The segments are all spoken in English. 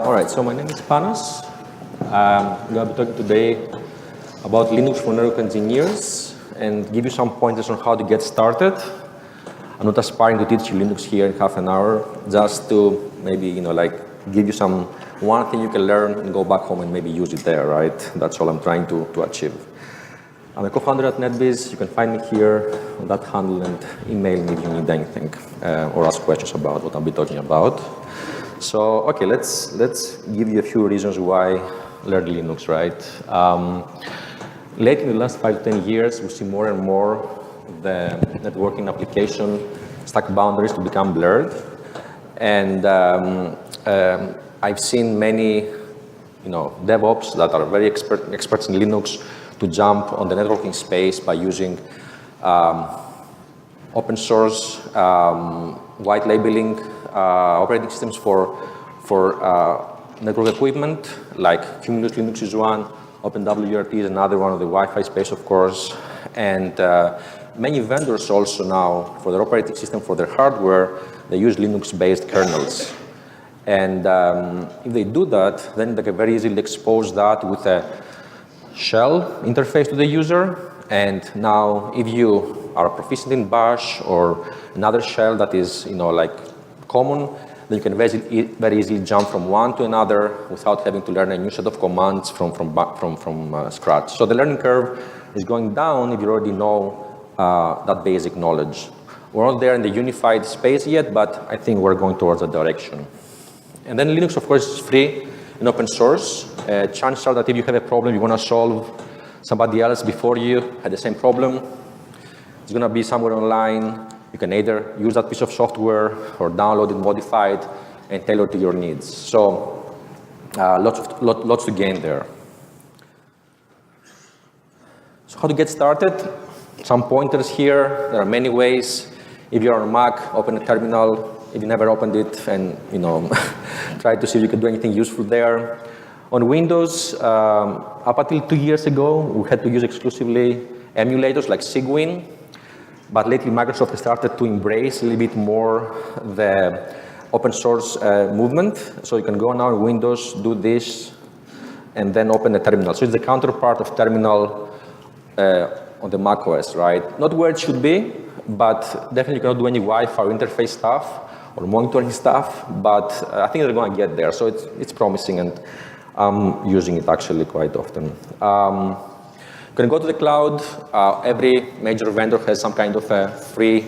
All right, so my name is Panos. I'm going to be talking today about Linux for network engineers and give you some pointers on how to get started. I'm not aspiring to teach you Linux here in half an hour, just to maybe, give you one thing you can learn and go back home and maybe use it there, right? That's all I'm trying to achieve. I'm a co-founder at NetBiz. You can find me here on that handle and email me if you need anything or ask questions about what I'll be talking about. So, okay, let's give you a few reasons why learn Linux, right? Lately, in the last 5 to 10 years, we see more and more the networking application stack boundaries to become blurred. And I've seen many, DevOps that are very experts in Linux to jump on the networking space by using open source, white labeling operating systems for network equipment, like Cumulus Linux is one, OpenWRT is another one of the Wi-Fi space, of course. And many vendors also now, for their operating system, for their hardware, they use Linux-based kernels. And if they do that, then they can very easily expose that with a shell interface to the user. And now, if you are proficient in Bash or another shell that is, common, then you can very easily jump from one to another without having to learn a new set of commands from scratch. So the learning curve is going down if you already know that basic knowledge. We're not there in the unified space yet, but I think we're going towards that direction. And then Linux, of course, is free and open source. Chances are that if you have a problem you want to solve, somebody else before you had the same problem, it's going to be somewhere online. You can either use that piece of software or download it, modify it, and tailor it to your needs. So lots to gain there. So how to get started? Some pointers here. There are many ways. If you're on a Mac, open a terminal. If you never opened it, and try to see if you can do anything useful there. On Windows, up until 2 years ago, we had to use exclusively emulators like Cygwin. But lately, Microsoft has started to embrace a little bit more the open source movement. So you can go now on Windows, do this, and then open a terminal. So it's the counterpart of terminal on the Mac OS, right? Not where it should be, but definitely you cannot do any Wi-Fi or interface stuff or monitoring stuff. But I think they're going to get there. So it's promising, and I'm using it actually quite often. You can go to the cloud. Every major vendor has some kind of a free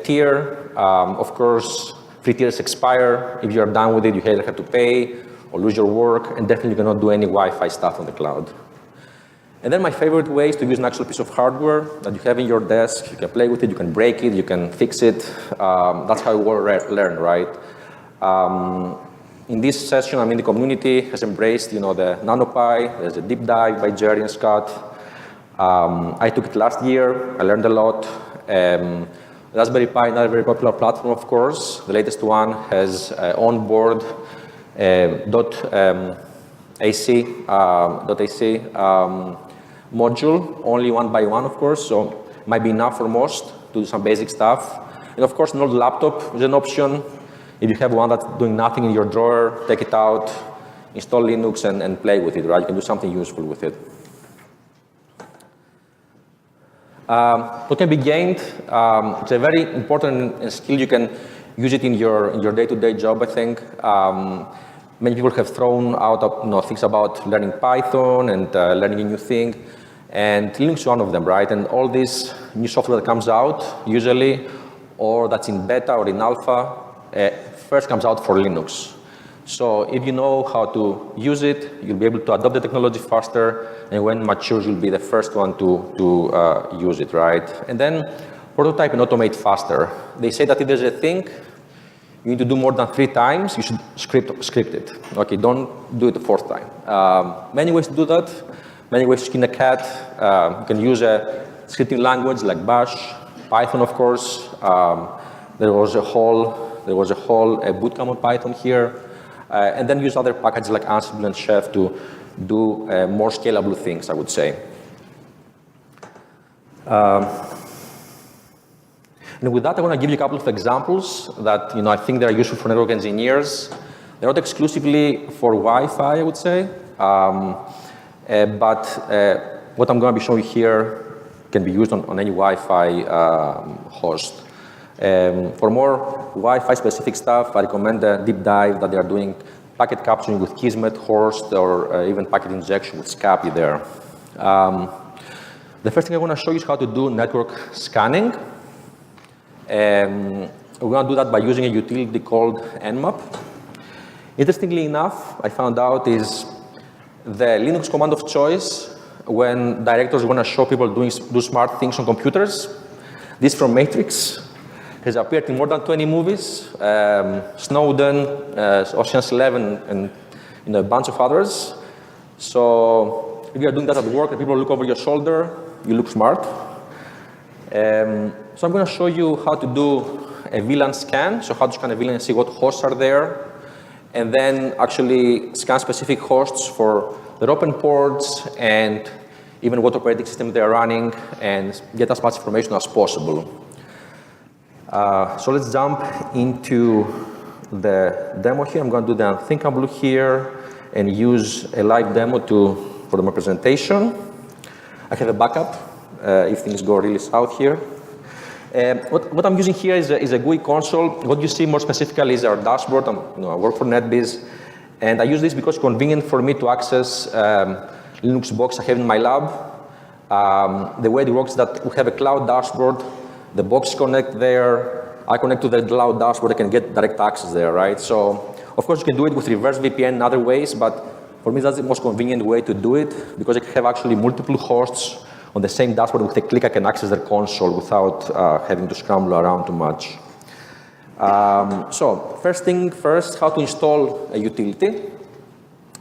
tier. Of course, free tiers expire. If you're done with it, you either have to pay or lose your work, and definitely you cannot do any Wi-Fi stuff on the cloud. And then my favorite way is to use an actual piece of hardware that you have in your desk. You can play with it, you can break it, you can fix it. That's how we learn, right? In this session, the community has embraced, the NanoPi. There's a deep dive by Jerry and Scott. I took it last year. I learned a lot. Raspberry Pi, another very popular platform, of course. The latest one has onboard .ac module, only 1 by 1, of course, so might be enough for most to do some basic stuff. And of course, an old laptop is an option. If you have one that's doing nothing in your drawer, take it out, install Linux, and play with it, right? You can do something useful with it. What can be gained? It's a very important skill. You can use it in your day-to-day job, I think. Many people have thrown out things about learning Python and learning a new thing. And Linux is one of them, right? And all this new software that comes out, usually, or that's in beta or in alpha, first comes out for Linux. So if you know how to use it, you'll be able to adopt the technology faster, and when it matures, you'll be the first one to use it, right? And then prototype and automate faster. They say that if there's a thing you need to do more than 3 times, you should script it. Okay, don't do it the 4th time. Many ways to do that. Many ways to skin a cat. You can use a scripting language like Bash, Python, of course. There was a whole bootcamp on Python here. And then use other packages like Ansible and Chef to do more scalable things, I would say. And with that, I want to give you a couple of examples that I think they are useful for network engineers. They're not exclusively for Wi-Fi, I would say, but what I'm going to be showing here can be used on any Wi-Fi host. For more Wi-Fi specific stuff, I recommend a deep dive that they are doing packet capturing with Kismet, Horst, or even packet injection with Scapy there. The first thing I want to show you is how to do network scanning. We're going to do that by using a utility called Nmap. Interestingly enough, I found out is the Linux command of choice when directors want to show people do smart things on computers. This from Matrix has appeared in more than 20 movies, Snowden, Ocean's 11, and a bunch of others. So if you're doing that at work and people look over your shoulder, you look smart. So I'm going to show you how to do a VLAN scan, so how to scan a VLAN and see what hosts are there, and then actually scan specific hosts for their open ports and even what operating system they're running, and get as much information as possible. So let's jump into the demo here. I'm going to do the unthinkable here and use a live demo for the presentation. I have a backup if things go really south here. What I'm using here is a GUI console. What you see more specifically is our dashboard. I work for NetBiz, and I use this because it's convenient for me to access Linux box I have in my lab. The way it works is that we have a cloud dashboard. The box connect there. I connect to the cloud dashboard. I can get direct access there, right? So, of course, you can do it with reverse VPN and other ways, but for me, that's the most convenient way to do it because I have actually multiple hosts on the same dashboard. With a click, I can access their console without having to scramble around too much. So, first thing first, how to install a utility.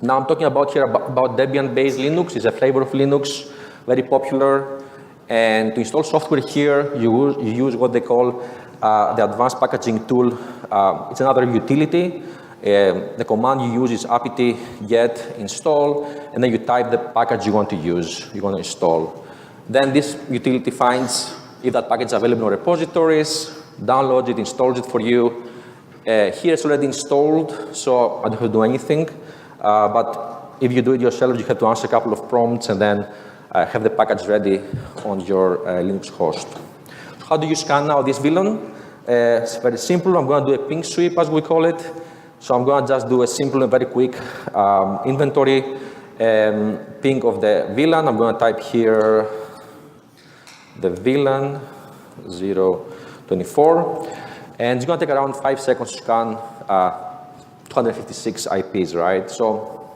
Now, I'm talking about here about Debian-based Linux. It's a flavor of Linux, very popular. And to install software here, you use what they call the advanced packaging tool. It's another utility. The command you use is apt-get install, and then you type the package you want to use, you want to install. Then this utility finds if that package is available in repositories, downloads it, installs it for you. Here it's already installed, so I don't have to do anything. But if you do it yourself, you have to answer a couple of prompts and then have the package ready on your Linux host. How do you scan now this VLAN? It's very simple. I'm going to do a ping sweep, as we call it. So I'm going to just do a simple and very quick inventory ping of the VLAN. I'm going to type here the VLAN 024. And it's going to take around 5 seconds to scan 256 IPs, right? So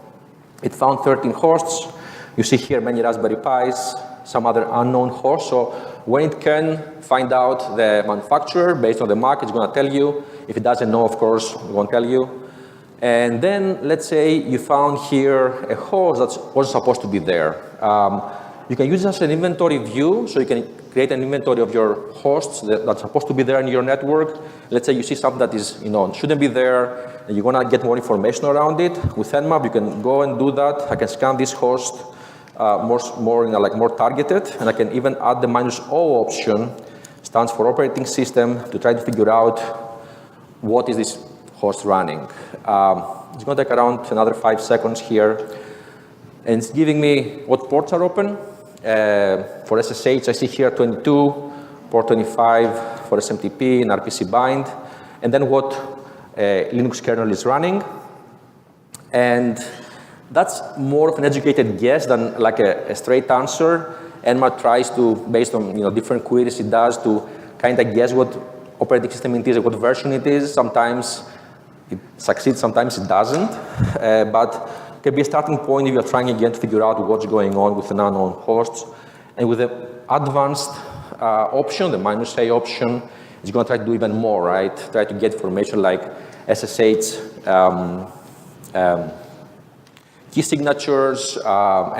it found 13 hosts. You see here many Raspberry Pis, some other unknown hosts. So when it can find out the manufacturer based on the mark, it's going to tell you. If it doesn't know, of course, it won't tell you. And then let's say you found here a host that wasn't supposed to be there. You can use it as an inventory view, so you can create an inventory of your hosts that's supposed to be there in your network. Let's say you see something that is, shouldn't be there, and you want to get more information around it. With Nmap, you can go and do that. I can scan this host more targeted, and I can even add the -O option, stands for operating system, to try to figure out what is this host running. It's going to take around another 5 seconds here, and it's giving me what ports are open. For SSH, I see here 22, port 25 for SMTP and RPC bind, and then what Linux kernel is running. And that's more of an educated guess than like a straight answer. Nmap tries to, based on different queries it does, to kind of guess what operating system it is, or what version it is. Sometimes it succeeds, sometimes it doesn't. But it can be a starting point if you're trying again to figure out what's going on with an unknown hosts. And with the advanced option, the -A option, it's going to try to do even more, right? Try to get information like SSH, key signatures,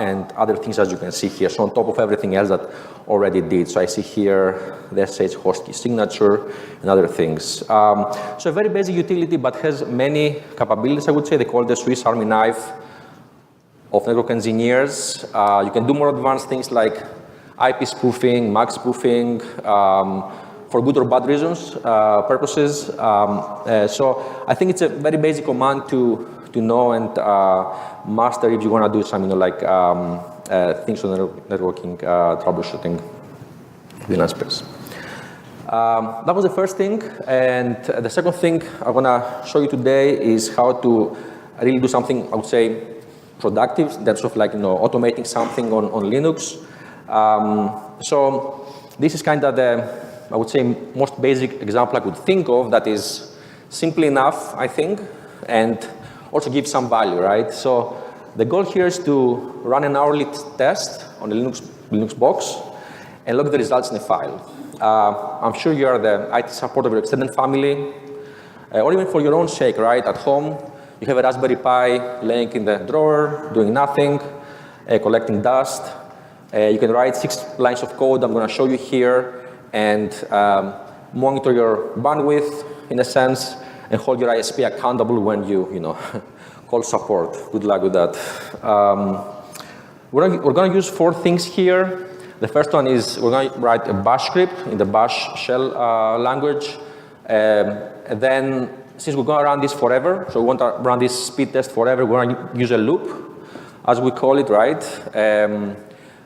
and other things, as you can see here. So on top of everything else that already did. So I see here the SSH host key signature and other things. So a very basic utility, but has many capabilities, I would say. They call it the Swiss Army knife of network engineers. You can do more advanced things like IP spoofing, MAC spoofing, for good or bad reasons, purposes. So I think it's a very basic command to know and master if you want to do some, things on networking troubleshooting VLAN space. That was the first thing, and the second thing I want to show you today is how to really do something, I would say, productive in terms of automating something on Linux. So this is kind of I would say, most basic example I could think of that is simple enough, I think, and also gives some value, right? So the goal here is to run an hourly test on the Linux box and log the results in a file. I'm sure you are the IT support of your extended family, or even for your own sake, right? At home, you have a Raspberry Pi laying in the drawer, doing nothing, collecting dust. You can write 6 lines of code I'm going to show you here and monitor your bandwidth, in a sense, and hold your ISP accountable when you call support. Good luck with that. We're going to use 4 things here. The first one is we're going to write a bash script in the bash shell language. And then, since we're going to run this forever, so we want to run this speed test forever, we're going to use a loop, as we call it, right?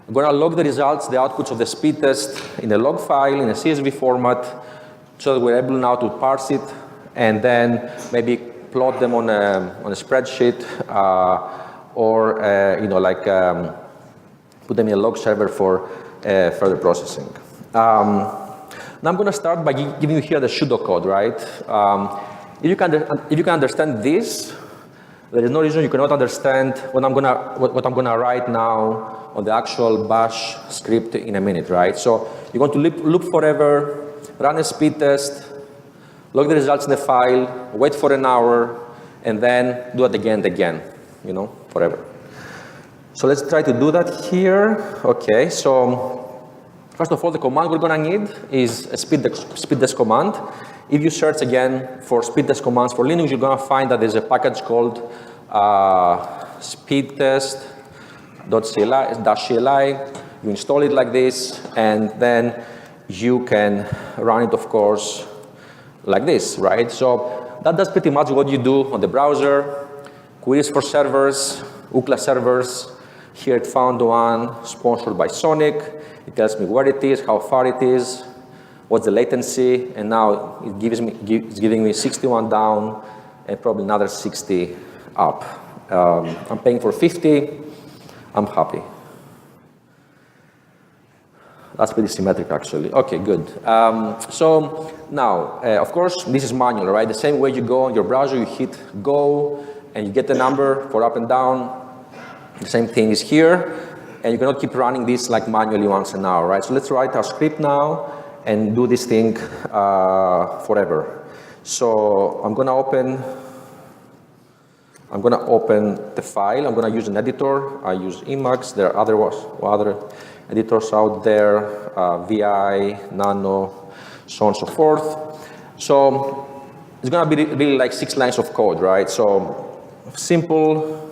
We're going to log the results, the outputs of the speed test in a log file, in a CSV format, so that we're able now to parse it and then maybe plot them on a spreadsheet or put them in a log server for further processing. Now I'm going to start by giving you here the pseudocode, right? If you can understand this, there is no reason you cannot understand what I'm gonna write now on the actual bash script in a minute, right? So you're going to loop forever, run a speed test, log the results in the file, wait for an hour, and then do it again and again, forever. So let's try to do that here. Okay, so first of all, the command we're gonna need is a speed test command. If you search again for speed test commands for Linux, you're gonna find that there's a package called speedtest.cli. You install it like this, and then you can run it, of course, like this, right? So that does pretty much what you do on the browser. Queries for servers, UCLA servers. Here it found one sponsored by Sonic. It tells me where it is, how far it is, what's the latency, and now it's giving me 61 down and probably another 60 up. I'm paying for 50. I'm happy. That's pretty symmetric, actually. Okay, good. So now, of course, this is manual, right? The same way you go on your browser, you hit go, and you get the number for up and down. The same thing is here, and you cannot keep running this like manually once an hour, right? So let's write our script now and do this thing forever. So I'm gonna open the file. I'm gonna use an editor. I use Emacs. There are other editors out there, VI, Nano, so on and so forth. So it's gonna be really like 6 lines of code, right? So simple.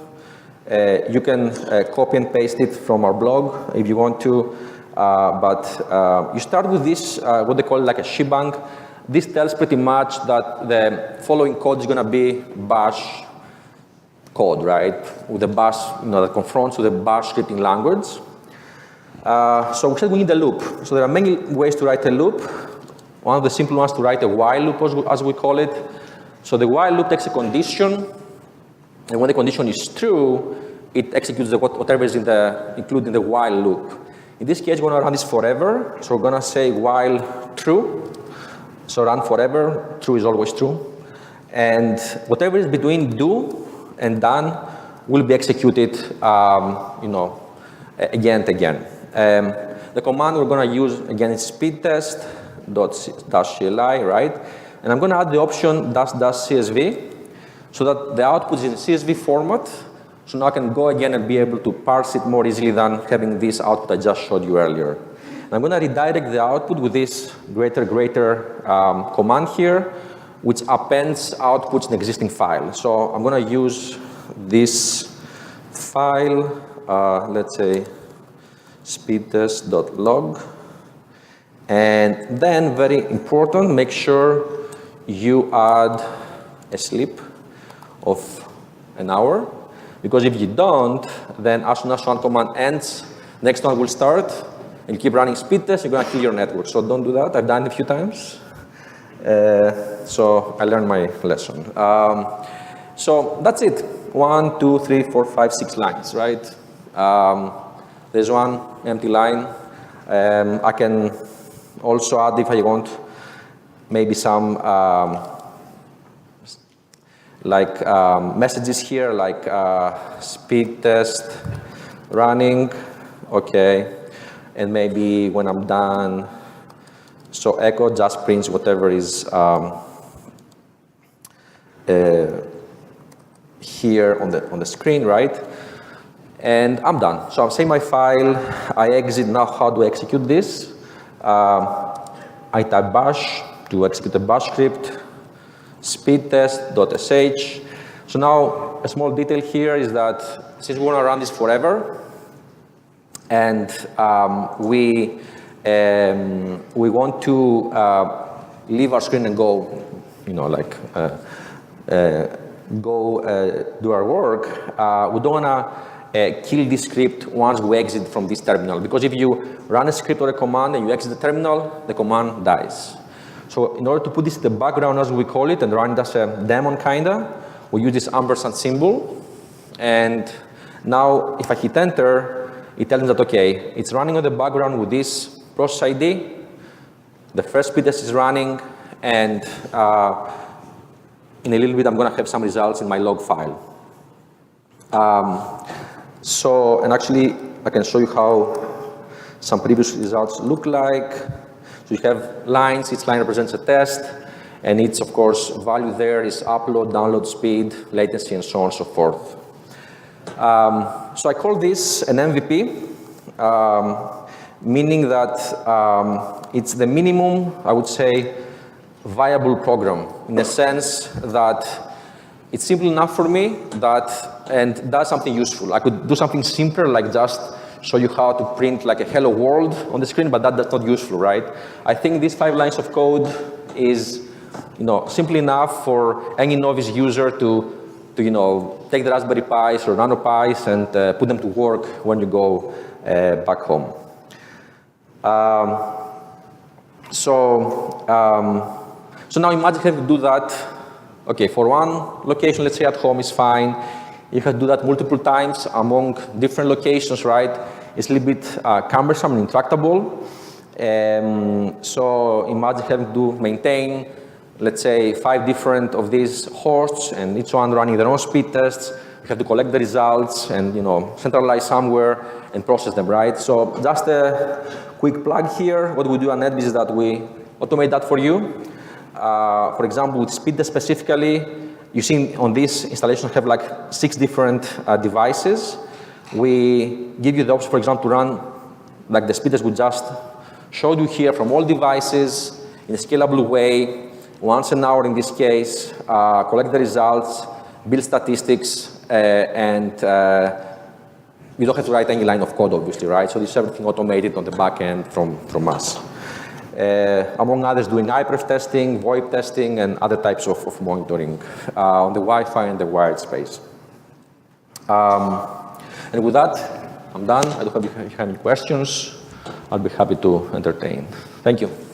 You can copy and paste it from our blog if you want to, but you start with this, what they call like a shebang. This tells pretty much that the following code is going to be bash code, right? With the bash, that confronts with the bash scripting language. So we said we need a loop. So there are many ways to write a loop. One of the simple ones to write a while loop, as we call it. So the while loop takes a condition. And when the condition is true, it executes whatever is included in the while loop. In this case, we're going to run this forever. So we're going to say while true. So run forever. True is always true. And whatever is between do and done will be executed, again and again. The command we're going to use again is speedtest.cli, right? And I'm going to add the option --csv. So that the output is in CSV format, so now I can go again and be able to parse it more easily than having this output I just showed you earlier. And I'm going to redirect the output with this greater command here, which appends outputs in the existing file. So I'm going to use this file, let's say speedtest.log, And then, very important, make sure you add a sleep of an hour, because if you don't, then as soon as one command ends, next one will start, and you keep running speed tests, you're going to kill your network. So don't do that. I've done it a few times. So I learned my lesson. So that's it. 1, 2, 3, 4, 5, 6 lines, right? There's one empty line. I can also add, if I want, maybe some messages here, like speed test running, okay, and maybe when I'm done, so echo just prints whatever is here on the screen, right? And I'm done. So I'll save my file. I exit. Now, how do I execute this? I type bash to execute a bash script, speedtest.sh. So now, a small detail here is that since we want to run this forever, and we want to leave our screen and go, do our work, we don't want to kill this script once we exit from this terminal. Because if you run a script or a command and you exit the terminal, the command dies. So in order to put this in the background, as we call it, and run it as a daemon, we use this ampersand symbol. And now, if I hit enter, it tells me that, okay, it's running on the background with this process ID. The first speed test is running, and in a little bit, I'm going to have some results in my log file. And actually, I can show you how some previous results look like. So you have lines, each line represents a test, and its, of course, value there is upload, download speed, latency, and so on and so forth. So I call this an MVP, meaning that it's the minimum, I would say, viable program, in the sense that it's simple enough for me and does something useful. I could do something simpler, like just show you how to print like a hello world on the screen, but that's not useful, right? I think these 5 lines of code is, simple enough for any novice user to take the Raspberry Pis or Nano Pis and put them to work when you go back home. So now imagine having to do that. Okay, for one location, let's say at home is fine. You have to do that multiple times among different locations, right? It's a little bit cumbersome and intractable. So imagine having to maintain, let's say, 5 different of these hosts, and each one running their own speed tests. You have to collect the results and centralize somewhere and process them, right? So just a quick plug here. What we do at NetBeans is that we automate that for you. For example, with speed test specifically, you see on this installation have like 6 different devices. We give you the option, for example, to run like the speed test we just showed you here from all devices in a scalable way, once an hour in this case, collect the results, build statistics, and you don't have to write any line of code, obviously, right? So this is everything automated on the back end from us. Among others, doing iPref testing, VoIP testing, and other types of monitoring on the Wi-Fi and the wired space. And with that, I'm done. I don't have if you have any questions. I'll be happy to entertain. Thank you.